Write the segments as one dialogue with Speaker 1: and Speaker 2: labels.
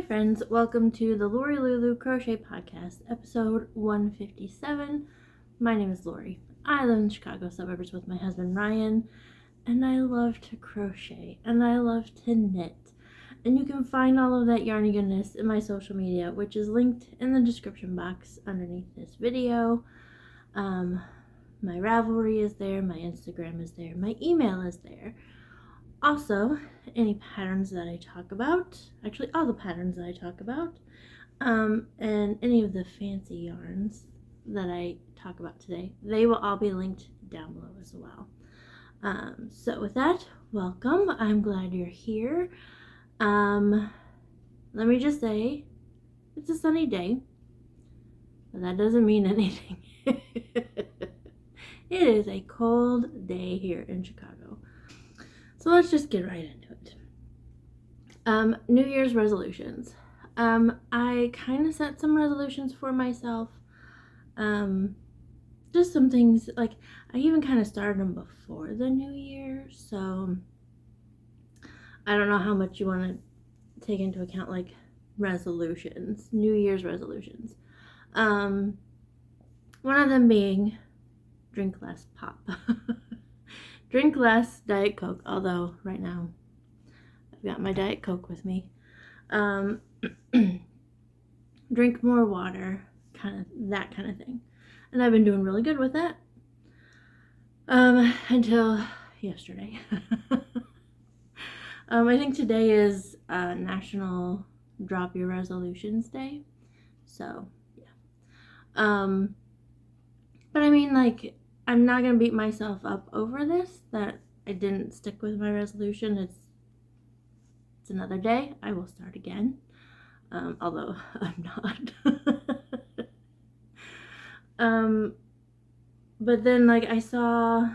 Speaker 1: friends, welcome to the Lori Lulu Crochet Podcast, episode 157. My name is Lori. I live in the Chicago suburbs with my husband Ryan, and I love to crochet, and I love to knit. And you can find all of that yarny goodness in my social media, which is linked in the description box underneath this video. My Ravelry is there, my Instagram is there, my email is there. Also, any patterns that I talk about, actually all the patterns that I talk about, and any of the fancy yarns that I talk about today, they will all be linked down below as well. So with that, welcome. I'm glad you're here. Let me just say, it's a sunny day, but that doesn't mean anything. It is a cold day here in Chicago. So let's just get right into it. New Year's resolutions. I kind of set some resolutions for myself. Just some things, like I even kind of started them before the new year. So I don't know how much you want to take into account, like resolutions, New Year's resolutions. One of them being drink less pop. Drink less Diet Coke, although right now I've got my Diet Coke with me. Drink more water, that kind of thing. And I've been doing really good with that. Until yesterday. I think today is National Drop Your Resolutions Day. So, yeah. But I mean, like, I'm not going to beat myself up over this, that I didn't stick with my resolution. It's another day. I will start again. Although I'm not. But then, like, I saw,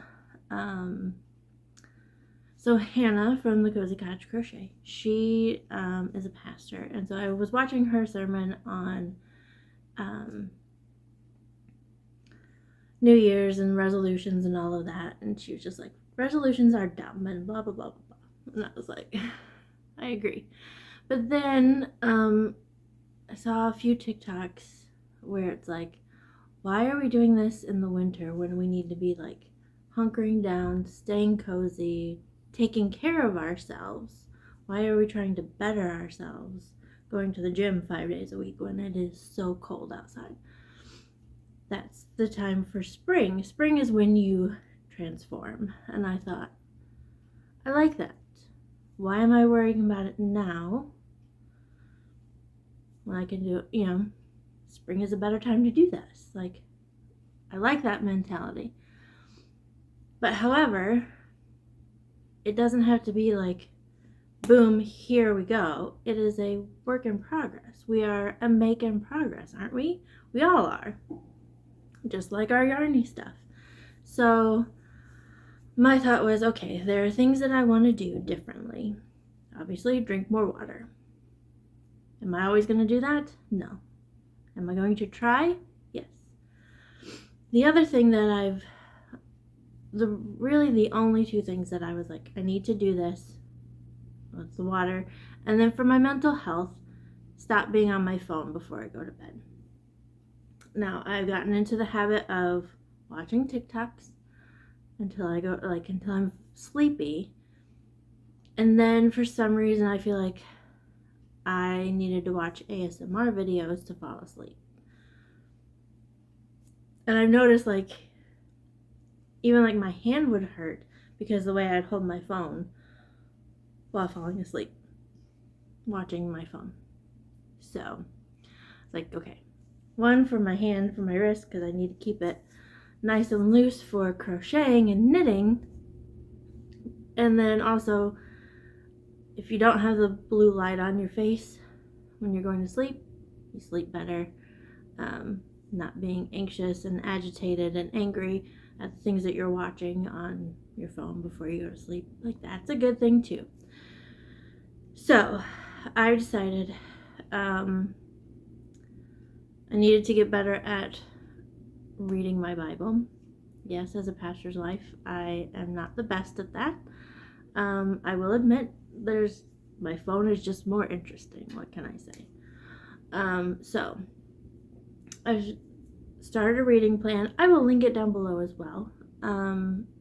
Speaker 1: so Hannah from the Cozy Cottage Crochet, she is a pastor. And so I was watching her sermon on New Year's and resolutions and all of that, and she was just like, resolutions are dumb and blah blah blah blah blah. And I was like, I agree. But then I saw a few TikToks where it's like, why are we doing this in the winter when we need to be like hunkering down, staying cozy, taking care of ourselves? Why are we trying to better ourselves, going to the gym 5 days a week when it is so cold outside? That's the time for spring. Spring is when you transform. And I thought, I like that. Why am I worrying about it now when I can do it? You know, spring is a better time to do this. Like, I like that mentality. But however, it doesn't have to be like, boom, here we go. It is a work in progress. We are a make in progress, aren't we? We all are. Just like our yarny stuff. So my thought was, okay, there are things that I want to do differently. Obviously, drink more water. Am I always going to do that? No. Am I going to try? Yes. The other thing that really the only two things that I was like, I need to do this. That's the water. And then for my mental health, stop being on my phone before I go to bed. Now, I've gotten into the habit of watching TikToks until I'm sleepy. And then for some reason, I feel like I needed to watch ASMR videos to fall asleep. And I've noticed, like, even like my hand would hurt because the way I'd hold my phone while falling asleep, watching my phone. So, it's like, okay. One for my hand, for my wrist, because I need to keep it nice and loose for crocheting and knitting. And then also, if you don't have the blue light on your face when you're going to sleep, you sleep better. Not being anxious and agitated and angry at the things that you're watching on your phone before you go to sleep. Like, that's a good thing too. So, I decided, I needed to get better at reading my Bible. Yes, as a pastor's wife, I am not the best at that. I will admit there's my phone is just more interesting. What can I say? So I've started a reading plan. I will link it down below as well.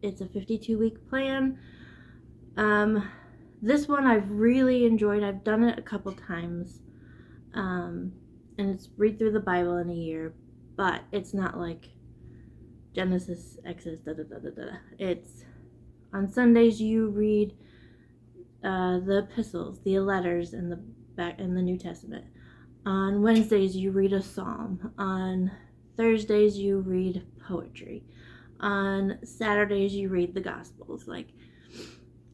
Speaker 1: It's a 52-week plan. This one I've really enjoyed. I've done it a couple times. And it's read through the Bible in a year, but it's not like Genesis, Exodus, It's on Sundays you read the epistles, the letters in the New Testament. On Wednesdays you read a psalm. On Thursdays you read poetry. On Saturdays you read the Gospels. Like,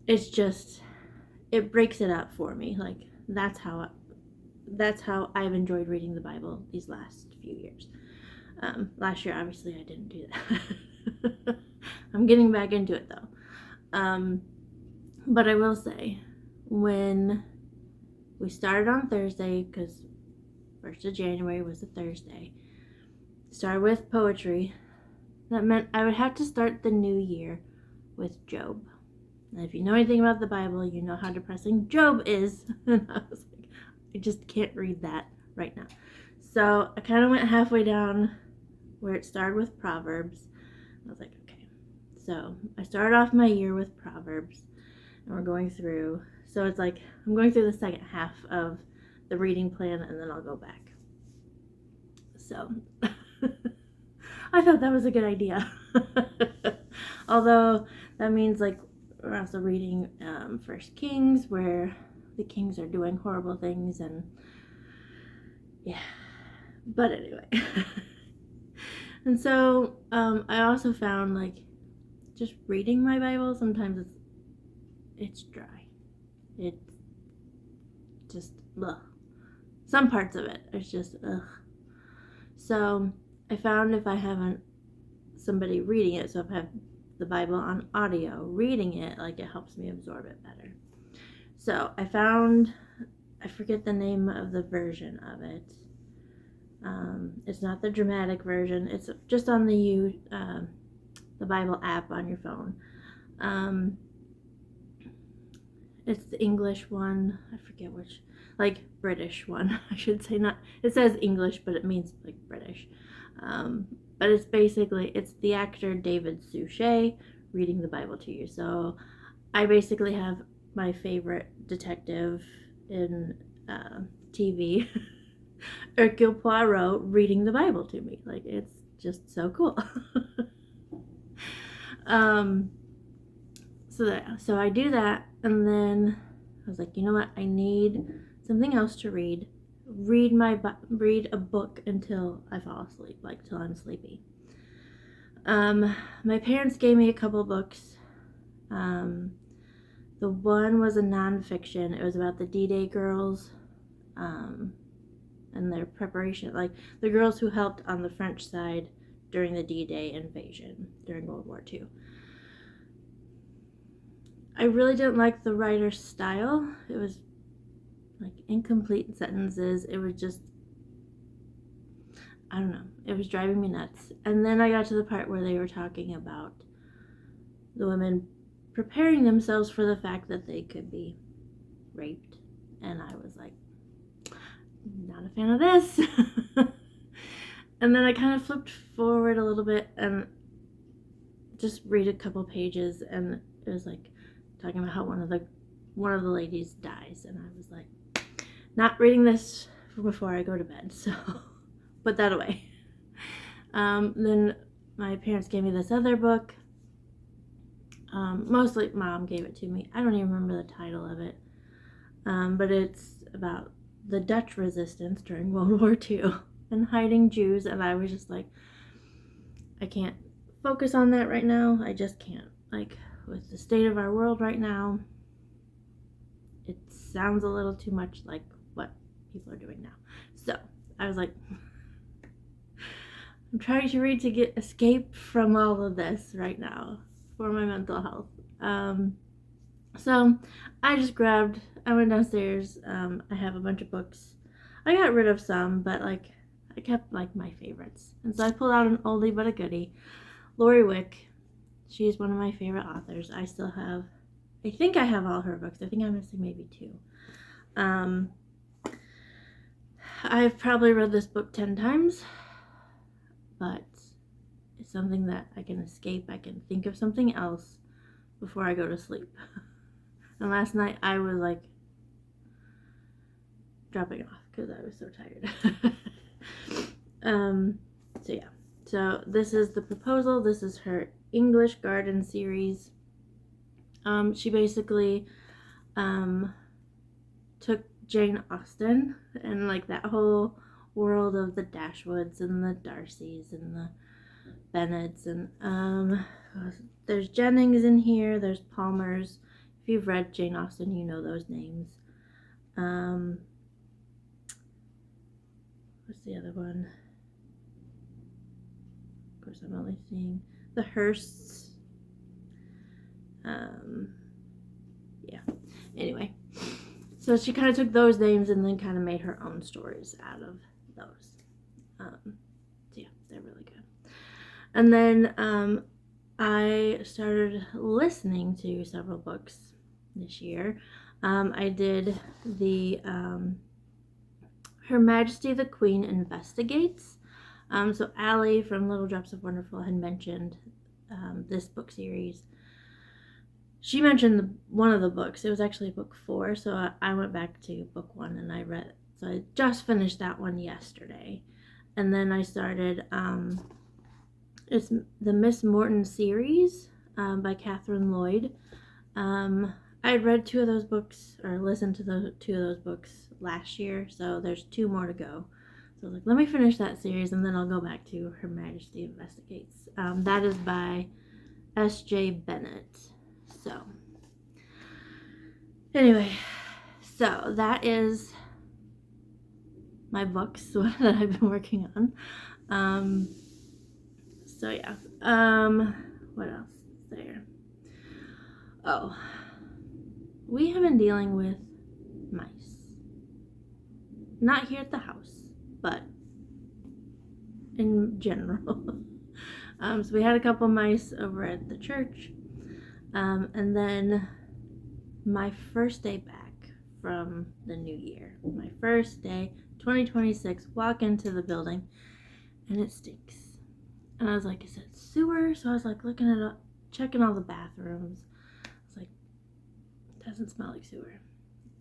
Speaker 1: it's just, it breaks it up for me. Like, that's how I've enjoyed reading the Bible these last few years. Last year, obviously, I didn't do that. I'm getting back into it, though. But I will say, when we started on Thursday, because 1st of January was a Thursday, started with poetry. That meant I would have to start the new year with Job. And if you know anything about the Bible, you know how depressing Job is. And I was like, I just can't read that right now. So I kind of went halfway down where it started with Proverbs. I was like, okay. So I started off my year with Proverbs, and we're going through. So it's like I'm going through the second half of the reading plan, and then I'll go back. So I thought that was a good idea. Although that means like we're also reading First Kings, where the kings are doing horrible things, and yeah. But anyway. And so I also found, like, just reading my Bible, sometimes it's dry. It's just ugh. Some parts of it it's just ugh. So I found if I haven't somebody reading it, so if I have the Bible on audio reading it, like, it helps me absorb it better. So I found, I forget the name of the version of it. It's not the dramatic version. It's just on the Bible app on your phone. It's the English one. I forget which, like, British one. I should say not. It says English, but it means like British. But it's basically, it's the actor David Suchet reading the Bible to you. So I basically have my favorite detective in TV, Hercule Poirot, reading the Bible to me. Like, it's just so cool. So I do that, and then I was like, you know what? I need something else to read. Read a book until I fall asleep, like till I'm sleepy. My parents gave me a couple books. The one was a nonfiction. It was about the D-Day girls, and their preparation, like the girls who helped on the French side during the D-Day invasion during World War II. I really didn't like the writer's style. It was like incomplete sentences. It was just, I don't know. It was driving me nuts. And then I got to the part where they were talking about the women preparing themselves for the fact that they could be raped. And I was like, not a fan of this. And then I kind of flipped forward a little bit and just read a couple pages, and it was like talking about how one of the ladies dies, and I was like, not reading this before I go to bed, so put that away. Then my parents gave me this other book. Mostly Mom gave it to me. I don't even remember the title of it, but it's about the Dutch resistance during World War II and hiding Jews, and I was just like, I can't focus on that right now. I just can't. Like, with the state of our world right now, it sounds a little too much like what people are doing now. So I was like, I'm trying to read to get escape from all of this right now for my mental health. So I went downstairs. I have a bunch of books. I got rid of some, but like I kept like my favorites. And so I pulled out an oldie but a goodie. Lori Wick. She's one of my favorite authors. I think I have all her books. I think I'm missing maybe 2. I've probably read this book 10 times, but it's something that I can escape. I can think of something else before I go to sleep. And last night I was like dropping off because I was so tired. So yeah. So this is The Proposal. This is her English Garden series. She basically took Jane Austen and like that whole world of the Dashwoods and the Darcys and the Bennets, and there's Jennings in here, there's Palmers. If you've read Jane Austen, you know those names. What's the other one? Of course, I'm only seeing the Hursts. Yeah. Anyway, so she kind of took those names and then kind of made her own stories out of those. So yeah, they're really good. And then I started listening to several books this year. I did the Her Majesty the Queen Investigates. So Allie from Little Drops of Wonderful had mentioned this book series. She mentioned one of the books. It was actually book 4, so I went back to book 1 and I read it. So I just finished that one yesterday. And then I started, it's the Miss Morton series by Catherine Lloyd. I had read 2 of those books, or listened to 2 of those books last year, so there's 2 more to go. So I was like, let me finish that series and then I'll go back to Her Majesty Investigates. That is by S.J. Bennett. So, anyway, so that is my books that I've been working on. So yeah, what else is there? Oh, we have been dealing with mice. Not here at the house, but in general. So we had a couple mice over at the church. And then my first day back from the new year, my first day, 2026, walk into the building and it stinks. And I was like, is it sewer? So I was like looking it up, checking all the bathrooms. I was like, it doesn't smell like sewer.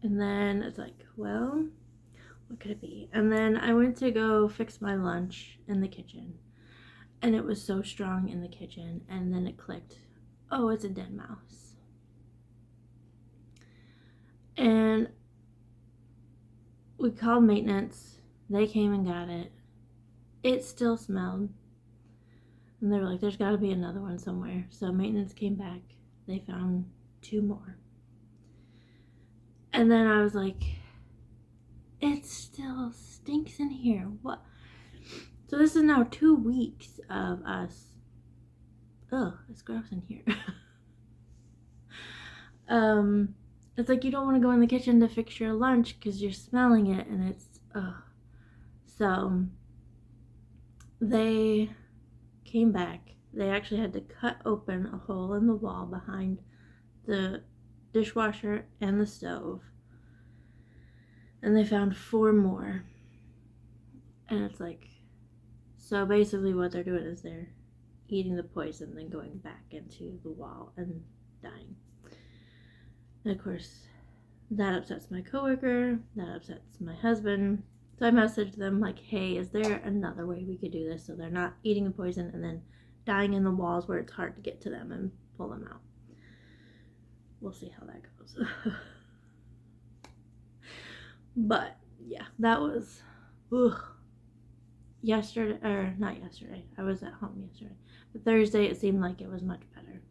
Speaker 1: And then it's like, well, what could it be? And then I went to go fix my lunch in the kitchen. And it was so strong in the kitchen. And then it clicked. Oh, it's a dead mouse. And we called maintenance. They came and got it. It still smelled. And they were like, there's got to be another one somewhere. So maintenance came back. They found 2 more. And then I was like, it still stinks in here. What? So this is now 2 weeks of us. Ugh, it's gross in here. It's like you don't want to go in the kitchen to fix your lunch because you're smelling it and it's, ugh. So they came back. They actually had to cut open a hole in the wall behind the dishwasher and the stove. And they found 4 more. And it's like, so basically what they're doing is they're eating the poison, then going back into the wall and dying. And of course, that upsets my coworker, that upsets my husband. So I messaged them like, hey, is there another way we could do this so they're not eating the poison and then dying in the walls where it's hard to get to them and pull them out? We'll see how that goes. But yeah, that was yesterday, or not yesterday. I was at home yesterday. But Thursday, it seemed like it was much better.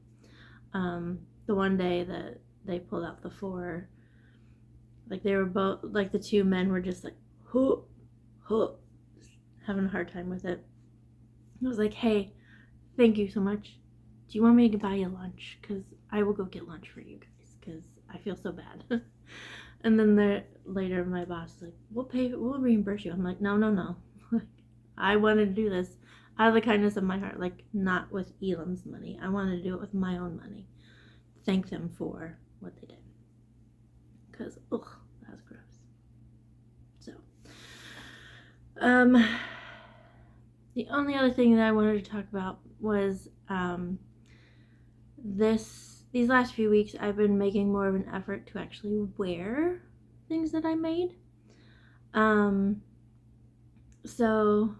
Speaker 1: The one day that they pulled out the 4, like they were both, like the 2 men were just like, having a hard time with it. I was like, hey, thank you so much. Do you want me to buy you lunch? Because I will go get lunch for you guys because I feel so bad. And then later my boss was like, we'll reimburse you. I'm like, no. I wanted to do this out of the kindness of my heart, like not with Elam's money. I wanted to do it with my own money. Thank them for what they did. Because, that was gross. The only other thing that I wanted to talk about was these last few weeks I've been making more of an effort to actually wear things that I made. So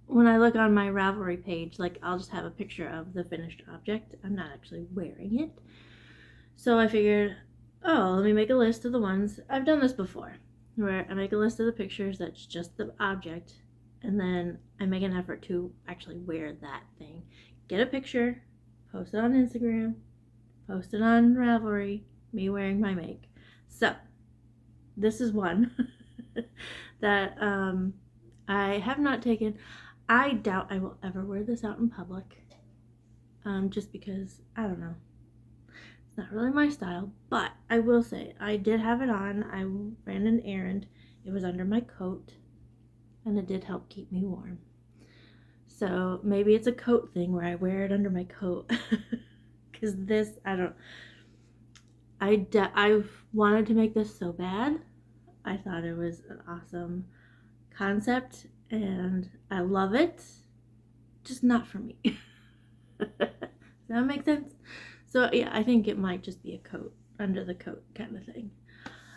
Speaker 1: when I look on my Ravelry page, like, I'll just have a picture of the finished object. I'm not actually wearing it. So I figured, oh, let me make a list of the ones. I've done this before, where I make a list of the pictures that's just the object, and then I make an effort to actually wear that thing. Get a picture, post it on Instagram, post it on Ravelry, me wearing my make. So this is one that I have not taken. I doubt I will ever wear this out in public, just because, I don't know, it's not really my style. But I will say, I did have it on. I ran an errand. It was under my coat, and it did help keep me warm. So maybe it's a coat thing where I wear it under my coat. Because this, I've wanted to make this so bad. I thought it was an awesome concept, and I love it. Just not for me. Does that make sense? So yeah, I think it might just be a coat, under the coat kind of thing.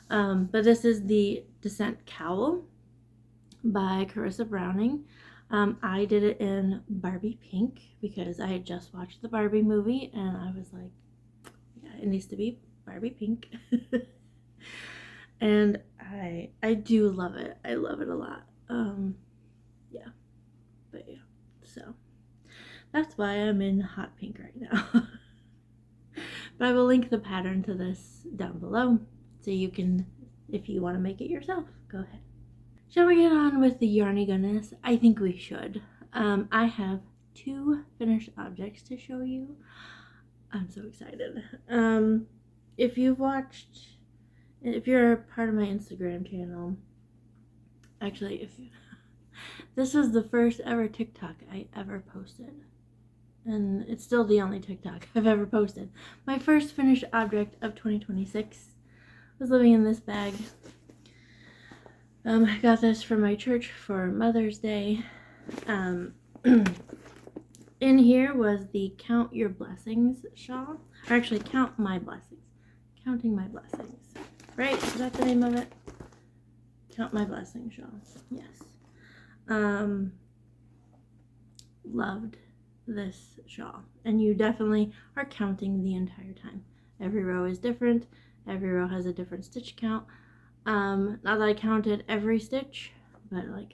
Speaker 1: But this is the Descent Cowl by Carissa Browning. I did it in Barbie pink because I had just watched the Barbie movie, and I was like, yeah, it needs to be Barbie pink. And I do love it. I love it a lot. Yeah. But yeah, so that's why I'm in hot pink right now. But I will link the pattern to this down below, so you can, if you want to make it yourself, go ahead. Shall we get on with the yarny goodness? I think we should. I have 2 finished objects to show you. I'm so excited. If you're part of my Instagram channel, actually, this was the first ever TikTok I ever posted, and it's still the only TikTok I've ever posted. My first finished object of 2026 was living in this bag. I got this from my church for Mother's Day. In here was the Count Your Blessings shawl, or actually Count My Blessings. Counting My Blessings. Right? Is that the name of it? Count My Blessings shawl. Yes. Loved this shawl. And you definitely are counting the entire time. Every row is different. Every row has a different stitch count. Not that I counted every stitch, but like,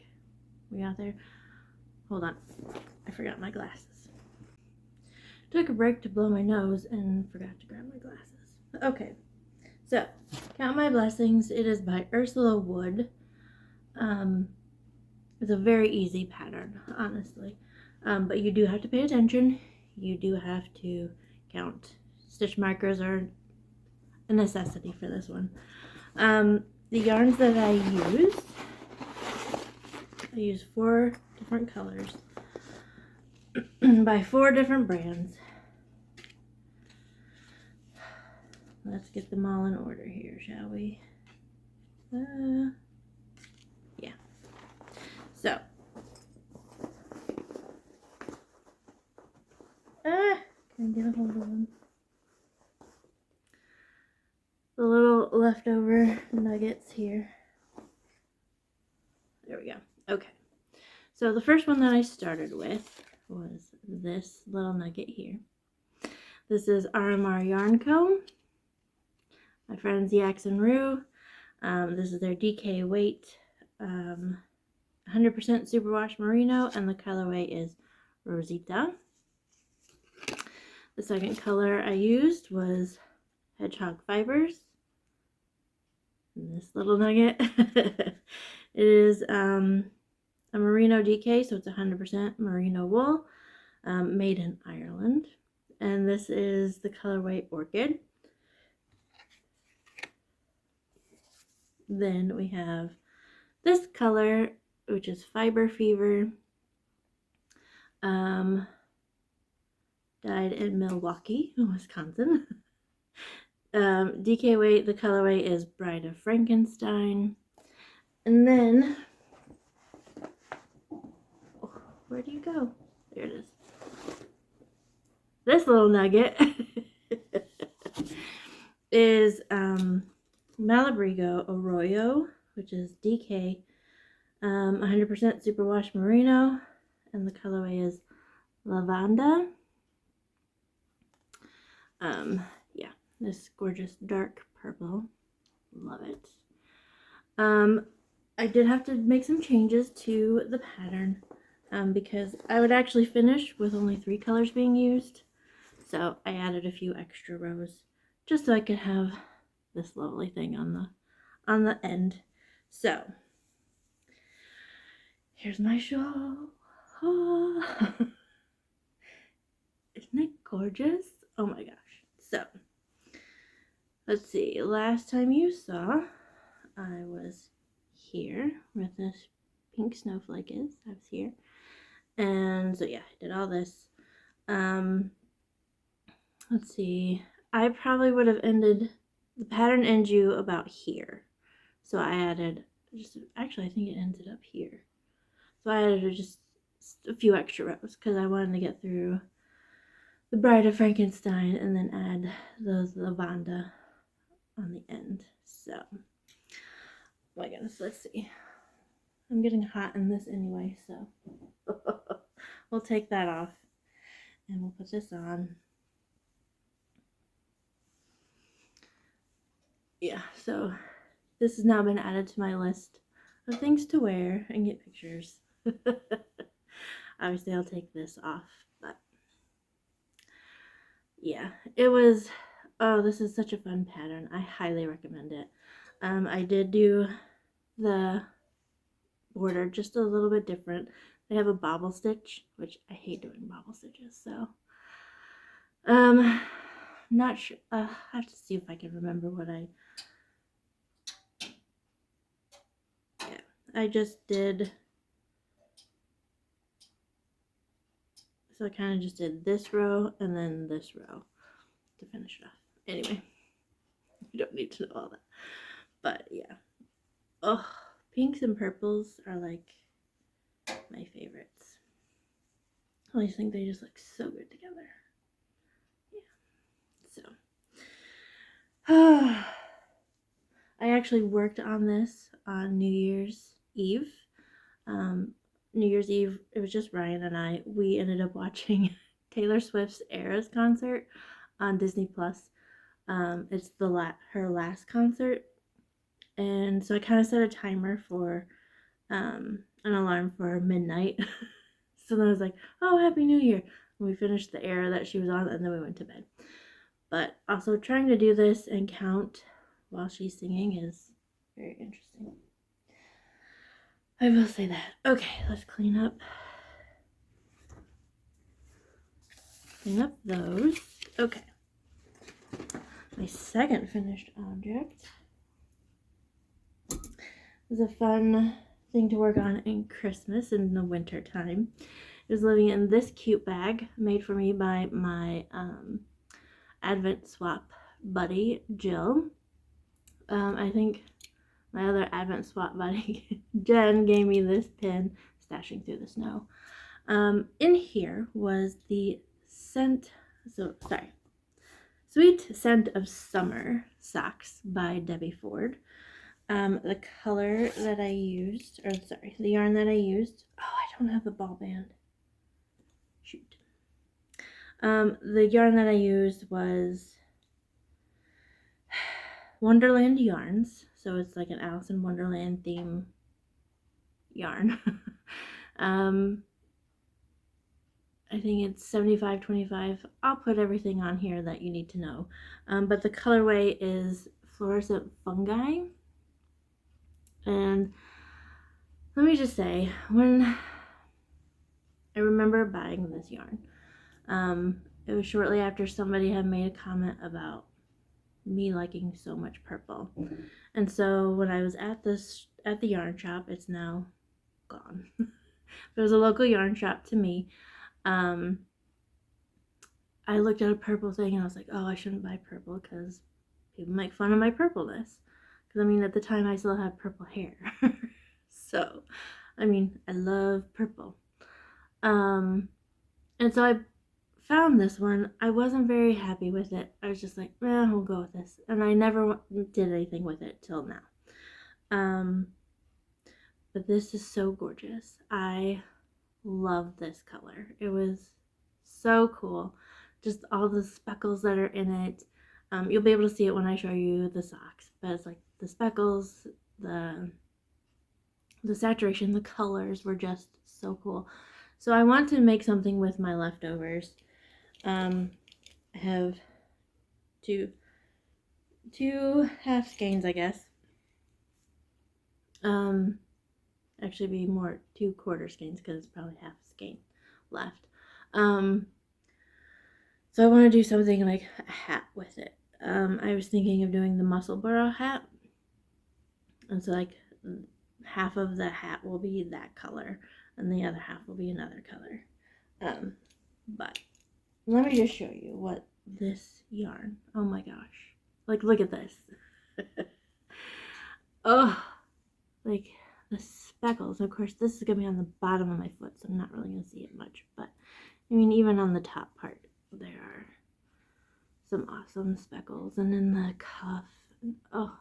Speaker 1: we got there. Hold on. I forgot my glasses. Took a break to blow my nose and forgot to grab my glasses. Okay. So, Count My Blessings. It is by Ursula Wood. It's a very easy pattern, honestly. But you do have to pay attention. You do have to count. Stitch markers are a necessity for this one. The yarns that I use 4 different colors by 4 different brands. Let's get them all in order here, shall we? Yeah. So, can I get a hold of them? The little leftover nuggets here. There we go. Okay. So the first one that I started with was this little nugget here. This is RMR Yarn Co. My friends Yax and Rue. This is their DK weight, 100% superwash merino, and the colorway is Rosita. The second color I used was Hedgehog Fibers. And this little nugget. It is a merino DK, so it's 100% merino wool, made in Ireland. And this is the colorway Orchid. Then we have this color, which is Fiber Fever, dyed in Milwaukee, Wisconsin. DK weight, the colorway is Bride of Frankenstein. And then Where do you go? There it is. This little nugget is Malabrigo Arroyo, which is DK 100% superwash merino, and the colorway is lavanda. Yeah, this gorgeous dark purple. Love it. I did have to make some changes to the pattern because I would actually finish with only 3 colors being used. So I added a few extra rows just so I could have this lovely thing on the end. So here's my shawl. Oh. Isn't it gorgeous? Oh my gosh. So let's see. Last time you saw, I was here with this pink snowflake is. I was here. And so yeah, I did all this. Let's see. I probably would have ended, the pattern ends you about here. So I added actually I think it ended up here. So I added just a few extra rows because I wanted to get through the Bride of Frankenstein and then add those lavanda on the end. So, oh my goodness, let's see. I'm getting hot in this anyway, so we'll take that off and we'll put this on. Yeah, so this has now been added to my list of things to wear and get pictures. Obviously, I'll take this off, but yeah, it was, oh, this is such a fun pattern. I highly recommend it. I did do the border just a little bit different. They have a bobble stitch, which I hate doing bobble stitches, so not sure. I have to see if I can remember what I just did. So I kind of just did this row and then this row to finish it off. Anyway, you don't need to know all that. But yeah. Oh, pinks and purples are like my favorites. I just think they just look so good together. Yeah. So I actually worked on this on New Year's Eve. New Year's Eve, it was just Ryan and I. We ended up watching Taylor Swift's Eras concert on Disney Plus. It's her last concert, and so I kind of set a timer for an alarm for midnight. So then I was like, "Oh, Happy New Year!" And we finished the era that she was on, and then we went to bed. But also trying to do this and count while she's singing is very interesting. I will say that. Okay, let's clean up those. Okay. My second finished object is a fun thing to work on in Christmas in the winter time. It was living in this cute bag made for me by my Advent swap buddy, Jill. I think my other Advent swap buddy, Jen, gave me this pin, Stashing Through the Snow. In here was the Sweet Scent of Summer socks by Debbie Ford. The color that I used, the yarn that I used, oh, I don't have the ball band. Shoot. The yarn that I used was Wonderland Yarns, so it's like an Alice in Wonderland theme yarn. I think it's 75-25. I'll put everything on here that you need to know. But the colorway is Fluorescent Fungi. And let me just say, when I remember buying this yarn, it was shortly after somebody had made a comment about me liking so much purple. And so when I was at the yarn shop, it's now gone. There was a local yarn shop to me. I looked at a purple thing and I was like, oh, I shouldn't buy purple because people make fun of my purpleness. Because I mean, at the time I still had purple hair. So, I mean, I love purple. And so I found this one. I wasn't very happy with it. I was just like, we'll go with this. And I never did anything with it till now. But this is so gorgeous. I love this color. It was so cool. Just all the speckles that are in it. You'll be able to see it when I show you the socks. But it's like the speckles, the saturation, the colors were just so cool. So I want to make something with my leftovers. I have two half skeins, I guess. Actually be more 2/4 skeins because it's probably half a skein left. So I want to do something like a hat with it. I was thinking of doing the Musselborough hat, and so like half of the hat will be that color and the other half will be another color. But let me just show you what this yarn, oh my gosh, like look at this. Oh, like the speckles. Of course this is gonna be on the bottom of my foot, so I'm not really gonna see it much, but I mean even on the top part there are some awesome speckles, and then the cuff, and, oh.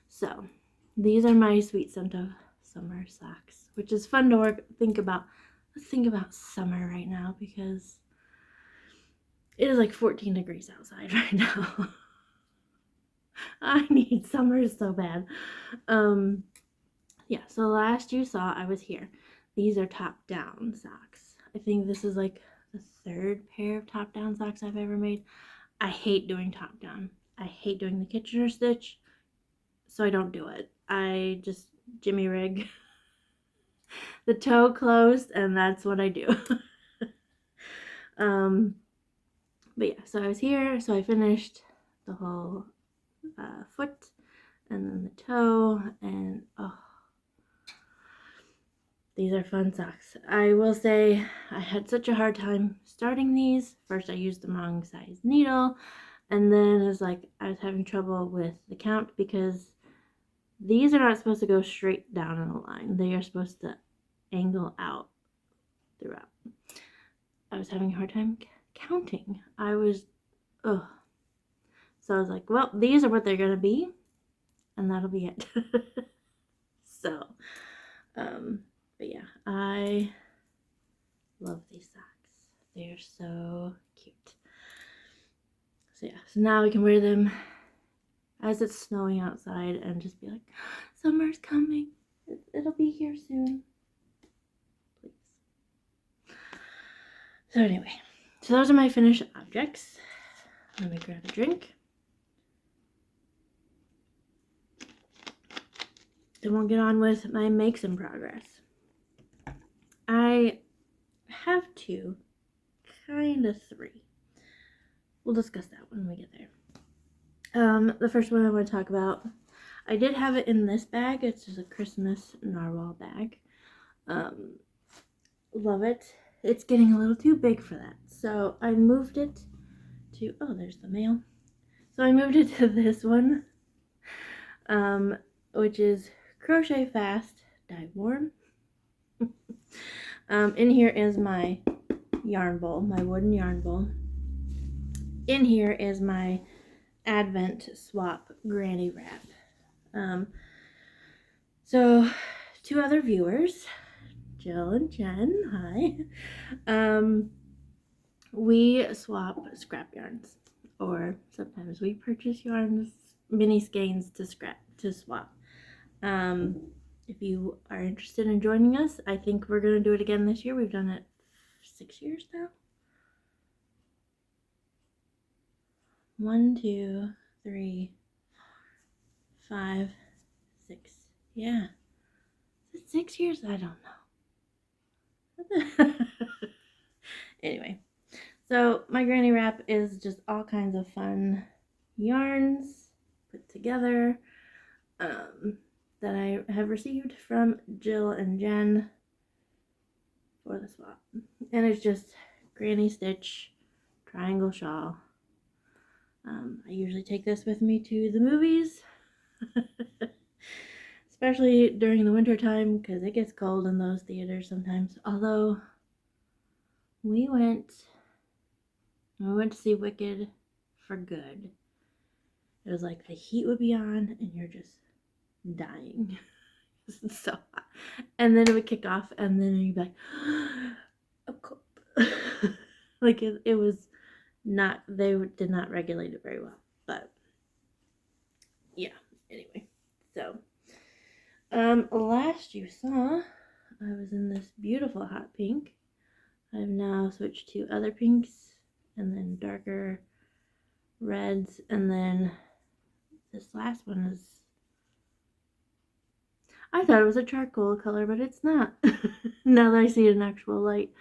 Speaker 1: So these are my Sweet Scent of Summer socks, which is fun to think about. Let's think about summer right now because it is like 14 degrees outside right now. I need summer so bad. Yeah, so last you saw I was here. These are top-down socks. I think this is like the 3rd pair of top-down socks I've ever made. I hate doing top-down. I hate doing the Kitchener stitch, so I don't do it. I just jimmy rig the toe closed, and that's what I do. But yeah, so I was here, so I finished the whole foot and then the toe, and oh, these are fun socks. I will say I had such a hard time starting these. First I used the wrong size needle, and then it was like I was having trouble with the count because these are not supposed to go straight down in a line. They are supposed to angle out throughout. I was having a hard time counting. So I was like, well, these are what they're gonna be, and that'll be it. So, but yeah, I love these socks. They are so cute. So yeah, so now we can wear them as it's snowing outside and just be like, summer's coming. It'll be here soon. Please. So anyway, so those are my finished objects. Let me grab a drink. Then we'll get on with my makes in progress. I have 2, kind of 3. We'll discuss that when we get there. The first one I want to talk about, I did have it in this bag. It's just a Christmas narwhal bag. Love it. It's getting a little too big for that. So I moved it to, oh, there's the mail. So I moved it to this one, which is Crochet Fast, Dye Warm. In here is my yarn bowl, my wooden yarn bowl. In here is my Advent Swap Granny Wrap. So 2 other viewers, Jill and Jen, hi. We swap scrap yarns, or sometimes we purchase yarns, mini skeins to swap. If you are interested in joining us, I think we're going to do it again this year. We've done it 6 years now. 1, 2, 3, 4, 5, 6. Yeah. Is it 6 years? I don't know. Anyway, so my granny wrap is just all kinds of fun yarns put together that I have received from Jill and Jen for the swap. And it's just granny stitch, triangle shawl. I usually take this with me to the movies, especially during the winter time because it gets cold in those theaters sometimes. Although we went to see Wicked for good. It was like the heat would be on and you're just dying. It's so hot. And then it would kick off and then you'd be like, I'm cold. Like it was not, they did not regulate it very well. But yeah, anyway. So last you saw, I was in this beautiful hot pink. I've now switched to other pinks and then darker reds, and then this last one is, I thought it was a charcoal color, but it's not. Now that I see it in actual light,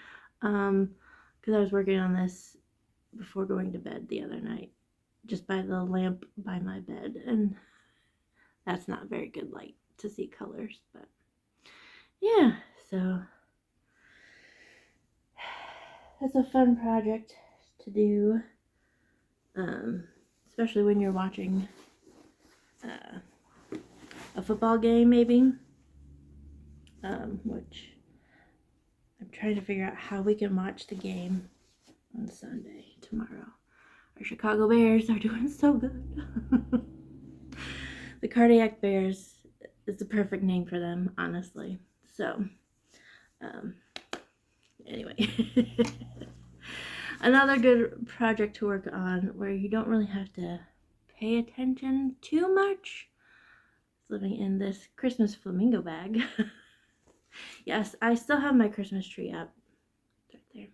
Speaker 1: because I was working on this before going to bed the other night, just by the lamp by my bed, and that's not very good light to see colors. But yeah, so that's a fun project to do, especially when you're watching a football game, maybe, which I'm trying to figure out how we can watch the game on Sunday, tomorrow. Our Chicago Bears are doing so good. The Cardiac Bears is the perfect name for them, honestly. So, anyway. Another good project to work on where you don't really have to pay attention too much. Living in this Christmas flamingo bag. Yes, I still have my Christmas tree up. It's right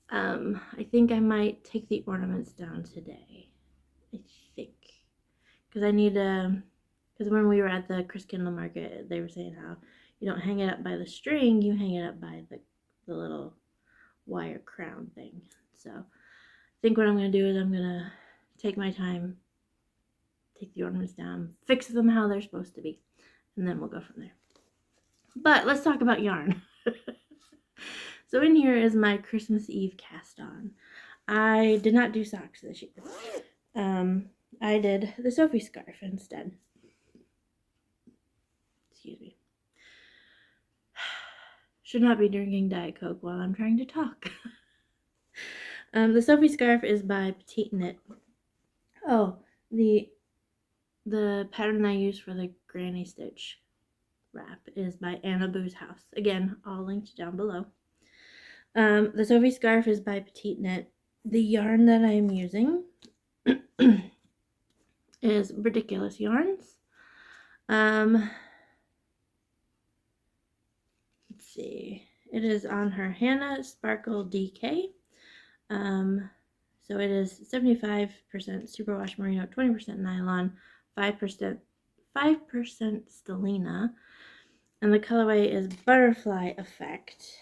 Speaker 1: there. I think I might take the ornaments down today. I think. Because I need to, because when we were at the Christkindl market, they were saying how you don't hang it up by the string, you hang it up by the little wire crown thing. So I think what I'm going to do is I'm going to take my time, take the ornaments down, fix them how they're supposed to be, and then we'll go from there. But let's talk about yarn. So in here is my Christmas Eve cast on. I did not do socks this year. I did the Sophie scarf instead. Excuse me. Should not be drinking Diet Coke while I'm trying to talk. The Sophie scarf is by Petite Knit. Oh, the pattern I use for the granny stitch wrap is by Anna Boo's House. Again, all linked down below. The Sophie scarf is by Petite Knit. The yarn that I'm using is Ridiculous Yarns. Let's see. It is on her Hannah Sparkle DK. So it is 75% superwash merino, 20% nylon, 5% stellina, and the colorway is Butterfly Effect.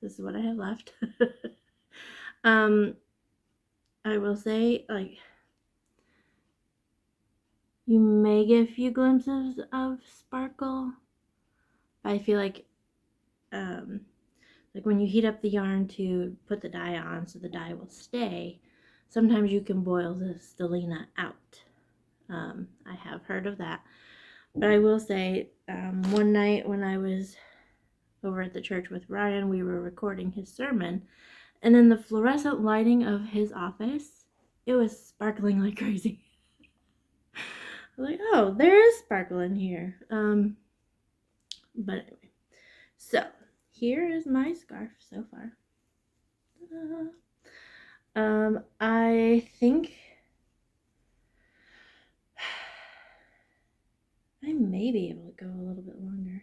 Speaker 1: This is what I have left. I will say, like, you may get a few glimpses of sparkle, but I feel like when you heat up the yarn to put the dye on so the dye will stay, sometimes you can boil the stellina out. I have heard of that. But I will say, one night when I was over at the church with Ryan, we were recording his sermon, and in the fluorescent lighting of his office, it was sparkling like crazy. I was like, oh, there is sparkle in here. But anyway, so here is my scarf so far. I think I may be able to go a little bit longer.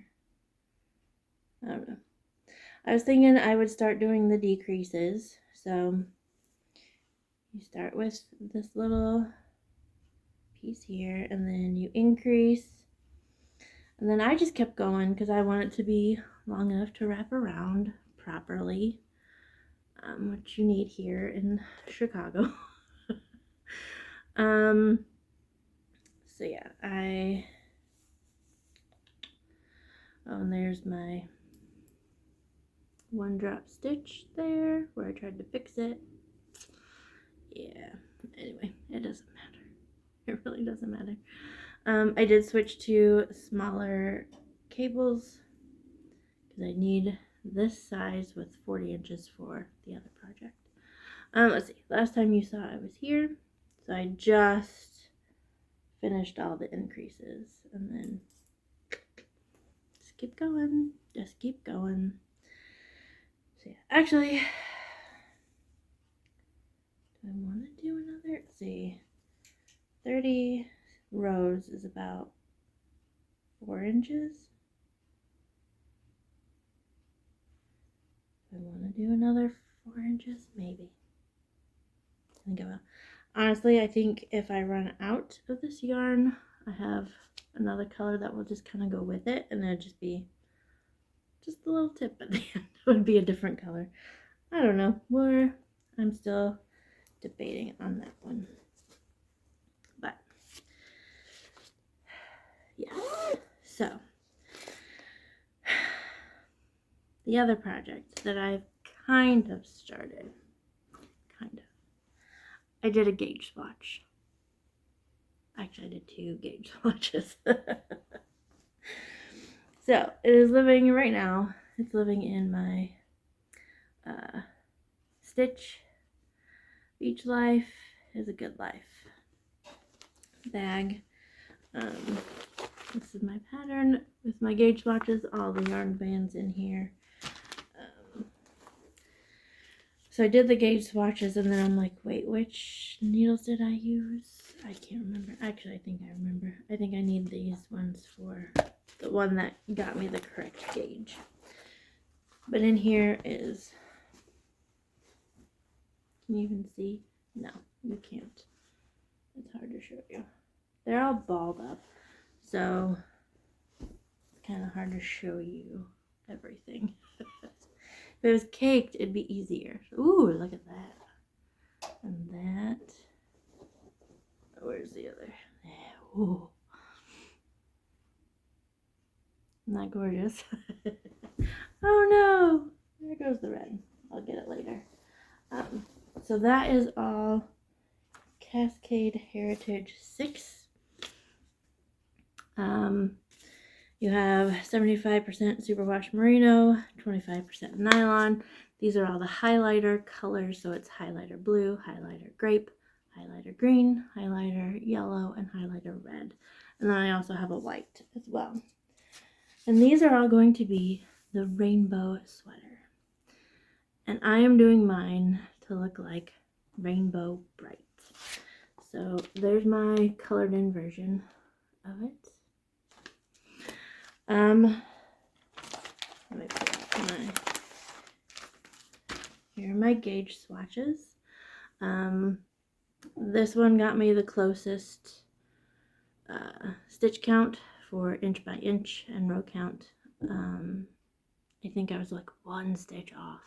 Speaker 1: I don't know. I was thinking I would start doing the decreases. So you start with this little piece here, and then you increase. And then I just kept going because I want it to be long enough to wrap around properly, which you need here in Chicago. So yeah, and there's my one drop stitch there where I tried to fix it. Yeah, anyway, it doesn't matter. It really doesn't matter. I did switch to smaller cables because I need this size with 40 inches for the other project. Let's see, last time you saw I was here, so I just finished all the increases, and then just keep going, So yeah, actually, do I want to do another? Let's see, 30 rows is about 4 inches. Do I want to do another 4 inches? Maybe. I think I will. Honestly, I think if I run out of this yarn, I have another color that will just kind of go with it, and it'll just be just a little tip at the end. It would be a different color. I don't know. I'm still debating on that one. But yeah. So the other project that I've kind of started, I did a gauge swatch. Actually, I did 2 gauge swatches. So it is living right now. It's living in my Stitch Beach Life is a Good Life bag. This is my pattern with my gauge swatches, all the yarn bands in here. So I did the gauge swatches, and then I'm like, wait, which needles did I use? I can't remember. Actually, I think I remember. I think I need these ones for the one that got me the correct gauge. But in here is, can you even see? No, you can't. It's hard to show you. They're all balled up, so it's kind of hard to show you everything. If it was caked, it'd be easier. Ooh, look at that. And that. Where's the other? Ooh. Isn't that gorgeous? Oh no! There goes the red. I'll get it later. So that is all Cascade Heritage 6. You have 75% superwash merino, 25% nylon. These are all the highlighter colors, so it's highlighter blue, highlighter grape, highlighter green, highlighter yellow, and highlighter red. And then I also have a white as well. And these are all going to be the rainbow sweater. And I am doing mine to look like Rainbow Bright. So there's my colored in version of it. Let me put here are my gauge swatches. This one got me the closest stitch count for inch by inch and row count. I think I was like 1 stitch off,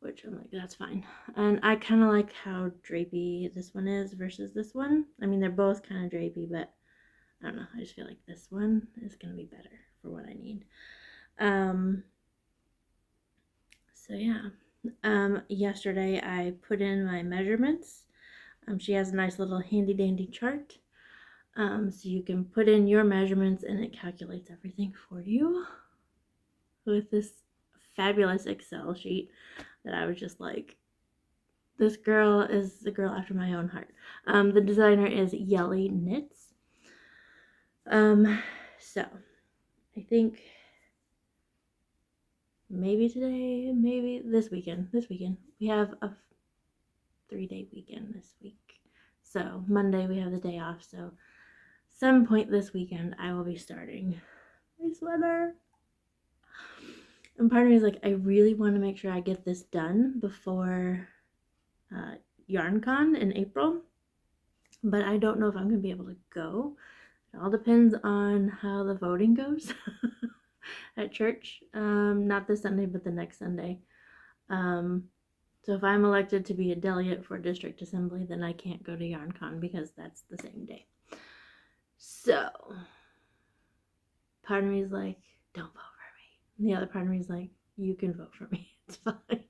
Speaker 1: which I'm like, that's fine. And I kind of like how drapey this one is versus this one. I mean, they're both kind of drapey, but I don't know. I just feel like this one is going to be better for what I need. So yeah. Yesterday I put in my measurements. She has a nice little handy dandy chart. So you can put in your measurements and it calculates everything for you with this fabulous Excel sheet that I was just like, this girl is the girl after my own heart. The designer is Yelly Knits. So I think maybe today, maybe this weekend. We have a 3-day weekend this week. So Monday we have the day off. So some point this weekend I will be starting my sweater. And part of me is like, I really want to make sure I get this done before YarnCon in April. But I don't know if I'm going to be able to go. It all depends on how the voting goes at church. Not this Sunday, but the next Sunday. So if I'm elected to be a delegate for district assembly, then I can't go to YarnCon because that's the same day. So part of me is like, don't vote for me. And the other part of me is like, you can vote for me. It's fine.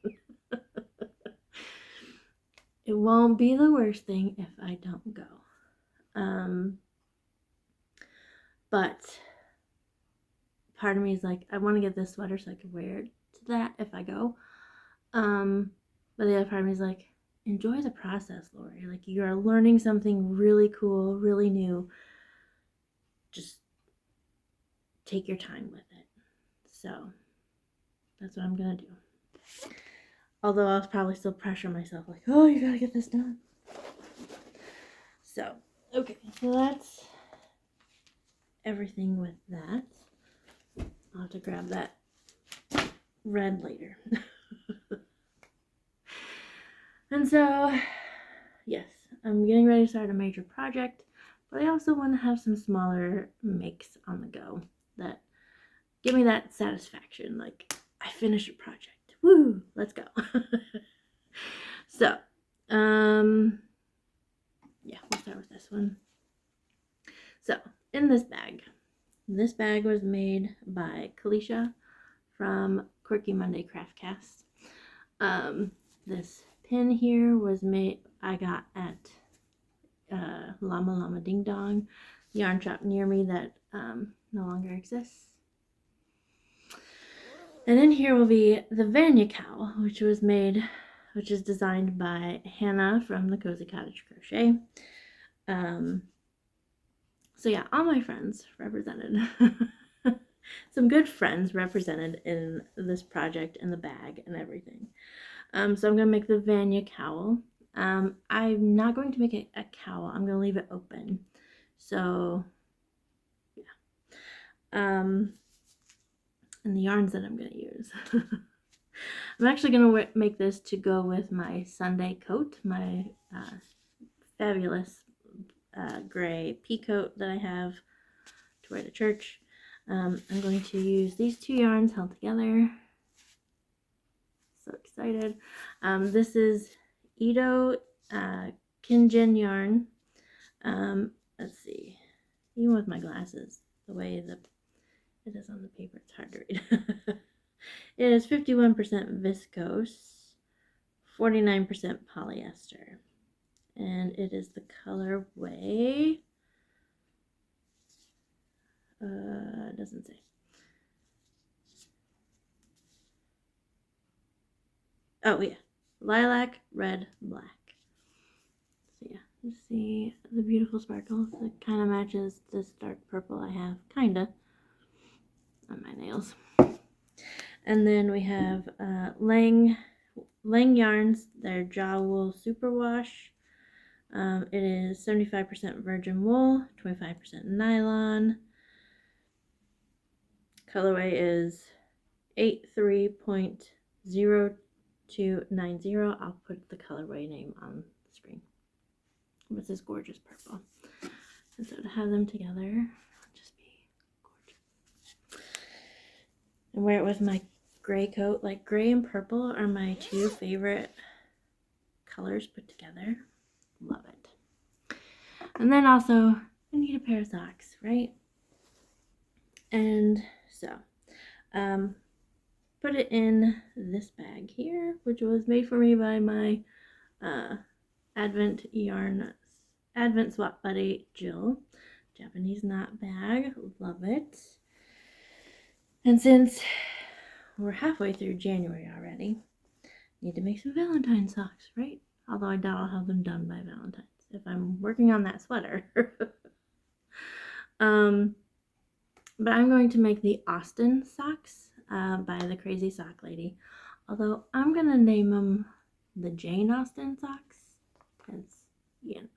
Speaker 1: It won't be the worst thing if I don't go. But part of me is like, I want to get this sweater so I can wear it to that if I go. But the other part of me is like, enjoy the process, Lori. Like, you are learning something really cool, really new. Just take your time with it. So that's what I'm gonna do. Although I'll probably still pressure myself, like, oh, you gotta get this done. So, okay, so that's everything with that. I'll have to grab that red later. And so, yes, I'm getting ready to start a major project, but I also want to have some smaller makes on the go that give me that satisfaction, like, I finished a project. Woo, let's go. So, yeah, we'll start with this one. So, in this bag was made by Kalisha from Quirky Monday Craft Cast. This pin here was made, I got at Llama Llama Ding Dong, yarn shop near me that no longer exists. And in here will be the Vanya cowl, which is designed by Hannah from the Cozy Cottage Crochet. So yeah, all my friends represented. Some good friends represented in this project and the bag and everything. So I'm going to make the Vanya cowl. I'm not going to make it a cowl. I'm going to leave it open. So, yeah. And the yarns that I'm going to use. I'm actually going to make this to go with my Sunday coat, my fabulous gray pea coat that I have to wear to church. I'm going to use these two yarns held together. So excited. This is Ito Kinjin yarn. Let's see. Even with my glasses, the way that it is on the paper, it's hard to read. It is 51% viscose, 49% polyester. And it is the colorway. It doesn't say. Oh, yeah. Lilac, red, black. So, yeah. You see the beautiful sparkles. It kind of matches this dark purple I have, kind of, on my nails. And then we have Lang yarns. They're Jaw Wool Superwash. It is 75% virgin wool, 25% nylon. Colorway is 83.0290. I'll put the colorway name on the screen. With this gorgeous purple. And so to have them together will just be gorgeous. And wear it with my gray coat. Like, gray and purple are my two favorite colors put together. Love it. And then also, I need a pair of socks, right? And so, put it in this bag here, which was made for me by my Advent Swap Buddy, Jill. Japanese knot bag. Love it. And since we're halfway through January already, need to make some Valentine socks, right? Although I doubt I'll have them done by Valentine's if I'm working on that sweater. But I'm going to make the Austin socks by the Crazy Sock Lady. Although I'm going to name them the Jane Austen socks. Because, you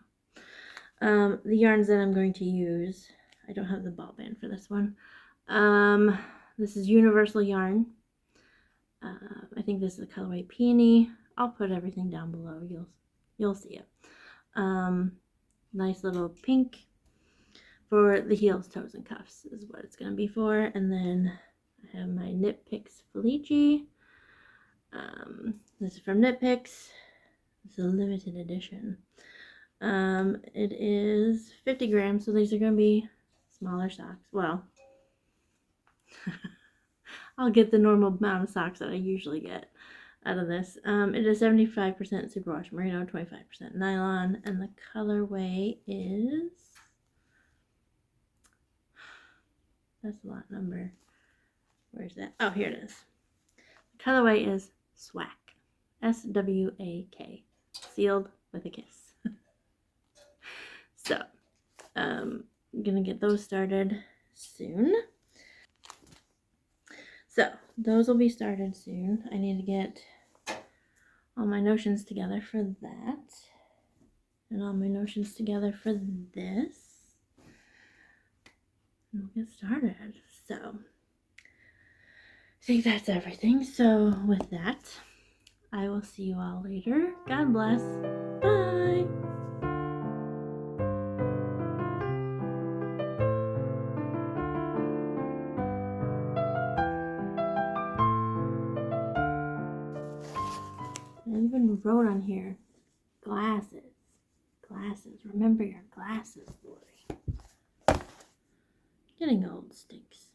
Speaker 1: know. The yarns that I'm going to use, I don't have the ball band for this one. This is Universal Yarn. I think this is the colorway Peony. I'll put everything down below. You'll see it. Nice little pink for the heels, toes, and cuffs is what it's going to be for. And then I have my Knit Picks Felici. This is from Knit Picks. It's a limited edition. It is 50 grams, so these are going to be smaller socks. Well, I'll get the normal amount of socks that I usually get out of this. It is 75% superwash merino, 25% nylon, and the colorway is, that's a lot number, Where's that? Oh, here it is. The colorway is SWAK. SWAK. Sealed with a kiss. So, I'm gonna get those started soon. So, those will be started soon. I need to get all my notions together for that. And all my notions together for this. And we'll get started. So, I think that's everything. So, with that, I will see you all later. God bless. Bye. I even wrote on here, glasses. Glasses. Remember your glasses, Lori. Getting old stinks.